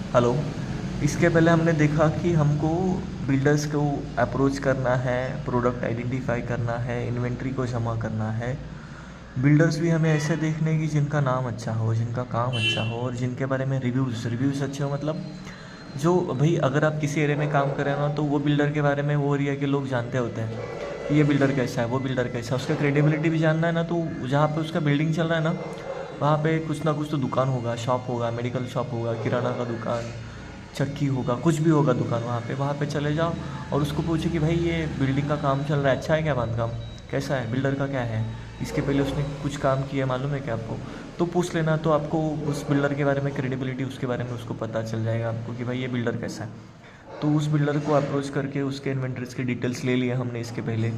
Hello. इसके पहले हमने देखा कि हमको बिल्डर्स को अप्रोच करना है, प्रोडक्ट आइडेंटिफाई करना है, इन्वेंट्री को जमा करना है। बिल्डर्स भी हमें ऐसे देखने कि जिनका नाम अच्छा हो, जिनका काम अच्छा हो और जिनके बारे में रिव्यूज़ अच्छे हो। मतलब जो भाई अगर आप किसी एरिया में काम कर रहे हो ना, तो वो बिल्डर के बारे में वो एरिया के लोग जानते होते हैं कि ये बिल्डर कैसा है, वो बिल्डर कैसा है। उसका क्रेडिबिलिटी भी जानना है ना, तो जहाँ पे उसका बिल्डिंग चल रहा है ना, वहाँ पे कुछ ना कुछ तो दुकान होगा, शॉप होगा, मेडिकल शॉप होगा, किराना का दुकान, चक्की होगा, कुछ भी होगा दुकान। वहाँ पे चले जाओ और उसको पूछो कि भाई ये बिल्डिंग का काम चल रहा है, अच्छा है क्या बांधकाम, कैसा है, बिल्डर का क्या है, इसके पहले उसने कुछ काम किया मालूम है क्या आपको। तो पूछ लेना, तो आपको उस बिल्डर के बारे में क्रेडिबिलिटी, उसके बारे में उसको पता चल जाएगा आपको कि भाई ये बिल्डर कैसा है। तो उस बिल्डर को अप्रोच करके उसके इन्वेंटरीज की डिटेल्स ले लिए हमने इसके पहले।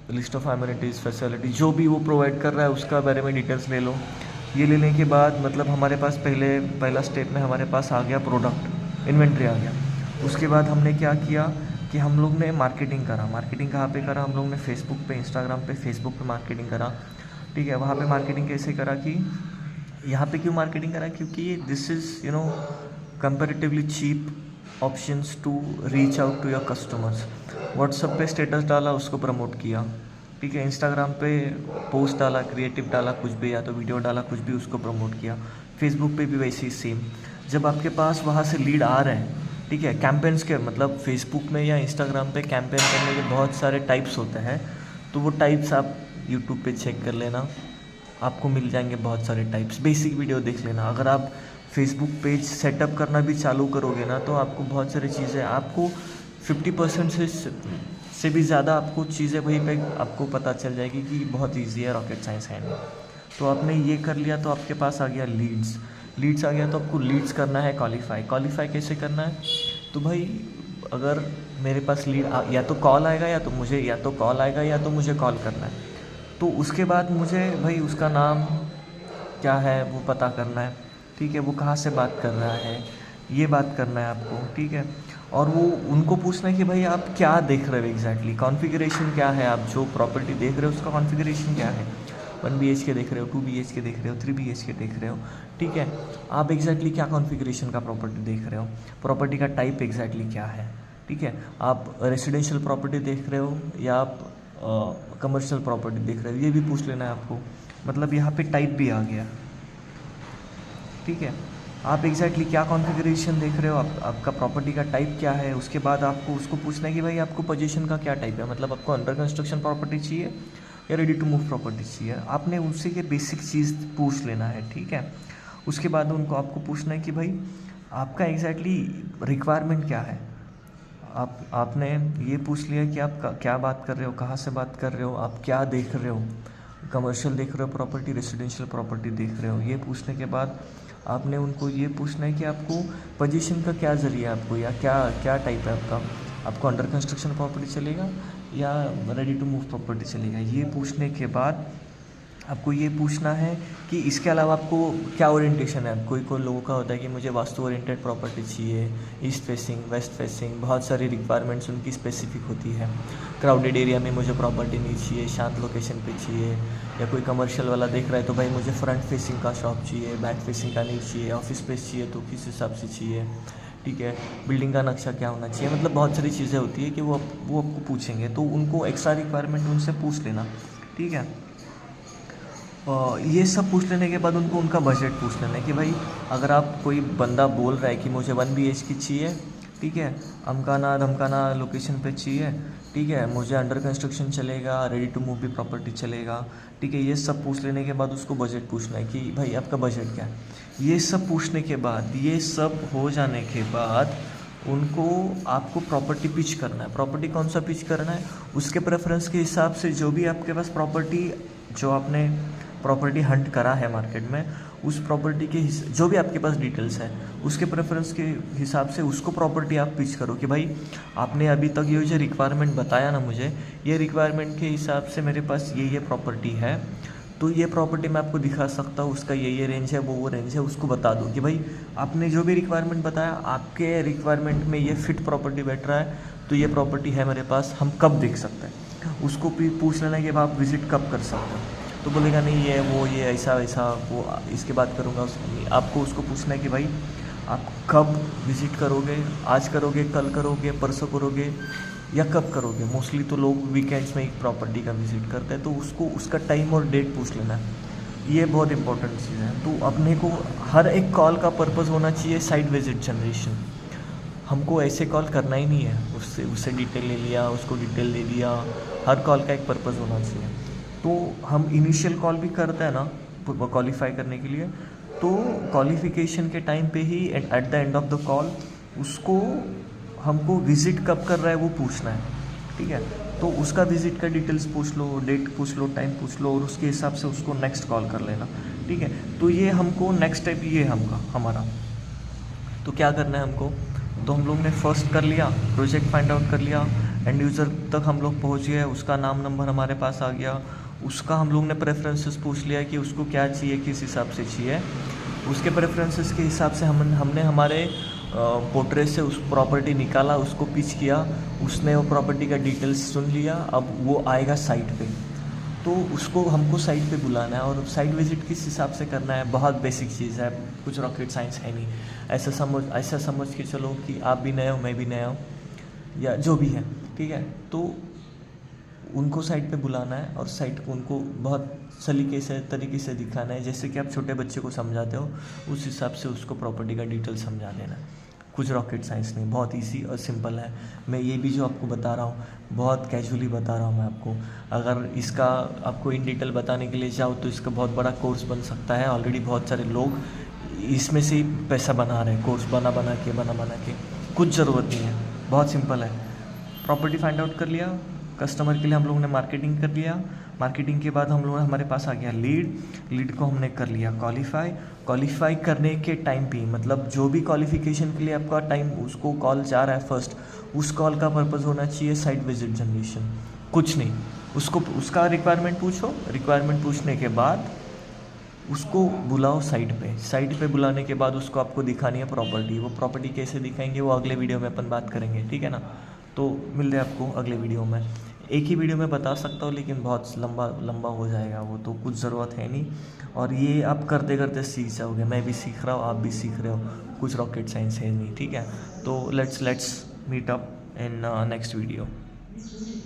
लिस्ट ऑफ एमिनिटीज़, फैसिलिटी जो भी वो प्रोवाइड कर रहा है उसका बारे में डिटेल्स ले लो। ये लेने के बाद मतलब हमारे पास पहला स्टेप में हमारे पास आ गया प्रोडक्ट, इन्वेंट्री आ गया। उसके बाद हमने क्या किया कि हम लोग ने मार्केटिंग करा। मार्केटिंग कहाँ पे करा, हम लोग ने फेसबुक पे, इंस्टाग्राम पे, फेसबुक पे मार्केटिंग करा। ठीक है, वहाँ पे मार्केटिंग कैसे करा कि यहाँ पे क्यों मार्केटिंग करा, क्योंकि this is comparatively cheap options to reach out to your customers. WhatsApp पे स्टेटस डाला, उसको प्रमोट किया। ठीक है, इंस्टाग्राम पे पोस्ट डाला, क्रिएटिव डाला, कुछ भी, या तो वीडियो डाला, कुछ भी, उसको प्रमोट किया। फेसबुक पे भी वैसे ही सेम। जब आपके पास वहाँ से लीड आ रहे हैं, ठीक है, कैंपेन्स के मतलब फेसबुक में या इंस्टाग्राम पे कैंपेन करने के बहुत सारे टाइप्स होते हैं। तो वो टाइप्स आप यूट्यूब पे चेक कर लेना, आपको मिल जाएंगे बहुत सारे टाइप्स। बेसिक वीडियो देख लेना। अगर आप फेसबुक पेज सेटअप करना भी चालू करोगे ना, तो आपको बहुत सारी चीज़ें, आपको 50% से भी ज़्यादा आपको चीज़ें वहीं पे आपको पता चल जाएगी कि बहुत ईजी है, रॉकेट साइंस है नहीं। तो आपने ये कर लिया तो आपके पास आ गया लीड्स आ गया। तो आपको लीड्स करना है क्वालिफाई कैसे करना है, तो भाई अगर मेरे पास या तो कॉल आएगा या तो मुझे कॉल करना है। तो उसके बाद मुझे भाई उसका नाम क्या है वो पता करना है। ठीक है, वो कहाँ से बात कर रहा है, ये बात करना है आपको। ठीक है, और वो उनको पूछना है कि भाई आप क्या देख रहे हो एग्जैक्टली, कॉन्फ़िगरेशन क्या है, आप जो प्रॉपर्टी देख रहे हो उसका कॉन्फ़िगरेशन क्या है। 1 BHK देख रहे हो, 2 BHK देख रहे हो, 3 BHK देख रहे हो। ठीक है, आप एग्जैक्टली क्या कॉन्फ़िगरेशन का प्रॉपर्टी देख रहे हो, प्रॉपर्टी का टाइप एग्जैक्टली क्या है। ठीक है, आप रेसिडेंशियल प्रॉपर्टी देख रहे हो या आप कमर्शियल प्रॉपर्टी देख रहे हो, ये भी पूछ लेना है आपको। मतलब यहाँ पे टाइप भी आ गया। ठीक है, आप एग्जैक्टली क्या कॉन्फ़िगरेशन देख रहे हो, आपका प्रॉपर्टी का टाइप क्या है। उसके बाद आपको उसको पूछना है कि भाई आपको पोजीशन का क्या टाइप है, मतलब आपको अंडर कंस्ट्रक्शन प्रॉपर्टी चाहिए या रेडी टू मूव प्रॉपर्टी चाहिए। आपने उससे ये बेसिक चीज़ पूछ लेना है। ठीक है, उसके बाद उनको आपको पूछना है कि भाई आपका एग्जैक्टली रिक्वायरमेंट क्या है। आपने ये पूछ लिया कि आप क्या बात कर रहे हो, कहाँ से बात कर रहे हो, आप क्या देख रहे हो, कमर्शियल देख रहे हो प्रॉपर्टी, रेसिडेंशियल प्रॉपर्टी देख रहे हो। ये पूछने के बाद आपने उनको ये पूछना है कि आपको पोजीशन का क्या ज़रिया है आपको, या क्या क्या टाइप है आपका, आपको अंडर कंस्ट्रक्शन प्रॉपर्टी चलेगा या रेडी टू मूव प्रॉपर्टी चलेगा। ये पूछने के बाद आपको ये पूछना है कि इसके अलावा आपको क्या ओरिएंटेशन है। कोई कोई लोगों का होता है कि मुझे वास्तु ओरिएंटेड प्रॉपर्टी चाहिए, ईस्ट फेसिंग, वेस्ट फेसिंग, बहुत सारी रिक्वायरमेंट्स उनकी स्पेसिफिक होती है। क्राउडेड एरिया में मुझे प्रॉपर्टी नहीं चाहिए, शांत लोकेशन पे चाहिए। या कोई कमर्शियल वाला देख रहा है तो भाई मुझे फ्रंट फेसिंग का शॉप चाहिए, बैक फेसिंग का नहीं चाहिए, ऑफिस स्पेस चाहिए तो किस हिसाब से चाहिए। ठीक है, बिल्डिंग का नक्शा क्या होना चाहिए, मतलब बहुत सारी चीज़ें होती है कि वो आपको पूछेंगे, तो उनको एक्स्ट्रा रिक्वायरमेंट उनसे पूछ लेना। ठीक है, ये सब पूछ लेने के बाद उनको उनका बजट पूछ लेना है कि भाई अगर आप कोई बंदा बोल रहा है कि मुझे 1 BHK चाहिए, ठीक है, अमकाना धमकाना लोकेशन पे चाहिए, ठीक है, मुझे अंडर कंस्ट्रक्शन चलेगा, रेडी टू मूव भी प्रॉपर्टी चलेगा। ठीक है, ये सब पूछ लेने के बाद उसको बजट पूछना है कि भाई आपका बजट क्या है। ये सब पूछने के बाद, ये सब हो जाने के बाद उनको आपको प्रॉपर्टी पिच करना है। प्रॉपर्टी कौन सा पिच करना है, उसके प्रेफरेंस के हिसाब से जो भी आपके पास प्रॉपर्टी, जो आपने प्रॉपर्टी हंट करा है मार्केट में, उस प्रॉपर्टी के जो भी आपके पास डिटेल्स है उसके प्रेफरेंस के हिसाब से उसको प्रॉपर्टी आप पिच करो कि भाई आपने अभी तक ये जो रिक्वायरमेंट बताया ना मुझे, ये रिक्वायरमेंट के हिसाब से मेरे पास ये प्रॉपर्टी है, तो ये प्रॉपर्टी मैं आपको दिखा सकता हूँ, उसका ये रेंज है, वो रेंज है। उसको बता दो कि भाई आपने जो भी रिक्वायरमेंट बताया, आपके रिक्वायरमेंट में ये फिट प्रॉपर्टी बैठ रहा है, तो ये प्रॉपर्टी है मेरे पास, हम कब देख सकते हैं। उसको भी पूछ लेना कि आप विज़िट कब कर सकते हो। तो बोलेगा नहीं ये वो ये ऐसा वैसा, वो इसके बात करूँगा आपको उसको पूछना है कि भाई आप कब विज़िट करोगे, आज करोगे, कल करोगे, परसों करोगे या कब करोगे। मोस्टली तो लोग वीकेंड्स में एक प्रॉपर्टी का विज़िट करते हैं, तो उसको उसका टाइम और डेट पूछ लेना है, ये बहुत इंपॉर्टेंट चीज़ है। तो अपने को हर एक कॉल का पर्पस होना चाहिए साइट विज़िट जनरेशन। हमको ऐसे कॉल करना ही नहीं है, उससे डिटेल ले लिया, उसको डिटेल दे दिया। हर कॉल का एक पर्पस होना चाहिए। तो हम इनिशियल कॉल भी करते हैं ना क्वालिफाई करने के लिए, तो क्वालिफिकेशन के टाइम पे ही at the end of the call उसको हमको विज़िट कब कर रहा है वो पूछना है, ठीक है। तो उसका विज़िट का डिटेल्स पूछ लो, डेट पूछ लो, टाइम पूछ लो, और उसके हिसाब से उसको नेक्स्ट कॉल कर लेना, ठीक है। तो ये हमको नेक्स्ट स्टेप ये हमारा तो क्या करना है हमको, तो हम लोग ने फर्स्ट कर लिया, प्रोजेक्ट फाइंड आउट कर लिया, एंड यूज़र तक हम लोग पहुँच गए, उसका नाम नंबर हमारे पास आ गया, उसका हम लोग ने प्रेफरेंसेस पूछ लिया कि उसको क्या चाहिए, किस हिसाब से चाहिए। उसके प्रेफरेंसेस के हिसाब से हमने हमारे पोर्ट्रेट से उस प्रॉपर्टी निकाला, उसको पिच किया, उसने वो प्रॉपर्टी का डिटेल्स सुन लिया। अब वो आएगा साइट पे, तो उसको हमको साइट पे बुलाना है, और साइट विज़िट किस हिसाब से करना है, बहुत बेसिक चीज़ है, कुछ रॉकेट साइंस है नहीं। ऐसा समझ के चलो कि आप भी नए हो, मैं भी नया हूँ, या जो भी है, ठीक है। तो उनको साइट पे बुलाना है, और साइट को उनको बहुत तरीके से दिखाना है, जैसे कि आप छोटे बच्चे को समझाते हो उस हिसाब से उसको प्रॉपर्टी का डिटेल समझा देना है। कुछ रॉकेट साइंस नहीं, बहुत इजी और सिंपल है। मैं ये भी जो आपको बता रहा हूँ बहुत कैजुअली बता रहा हूँ मैं आपको। अगर इसका आपको इन डिटेल बताने के लिए जाओ तो इसका बहुत बड़ा कोर्स बन सकता है। ऑलरेडी बहुत सारे लोग इसमें से ही पैसा बना रहे हैं, कोर्स बना बना के। कुछ ज़रूरत नहीं है, बहुत सिंपल है। प्रॉपर्टी फाइंड आउट कर लिया, कस्टमर के लिए हम लोगों ने मार्केटिंग कर लिया। मार्केटिंग के बाद हम लोग हमारे पास आ गया लीड को हमने कर लिया क्वालिफाई करने के टाइम पे, मतलब जो भी क्वालिफिकेशन के लिए आपका टाइम उसको कॉल जा रहा है फर्स्ट, उस कॉल का पर्पज़ होना चाहिए साइट विजिट जनरेशन, कुछ नहीं। उसका रिक्वायरमेंट पूछो, रिक्वायरमेंट पूछने के बाद उसको बुलाओ साइट पे बुलाने के बाद उसको आपको दिखानी है प्रॉपर्टी। वो प्रॉपर्टी कैसे दिखाएंगे वो अगले वीडियो में अपन बात करेंगे, ठीक है ना। तो मिलते हैं आपको अगले वीडियो में। एक ही वीडियो में बता सकता हूँ लेकिन बहुत लंबा हो जाएगा वो, तो कुछ ज़रूरत है नहीं। और ये आप करते करते सीख जाओगे, मैं भी सीख रहा हूँ, आप भी सीख रहे हो, कुछ रॉकेट साइंस है नहीं, ठीक है। तो let's meet up in next video.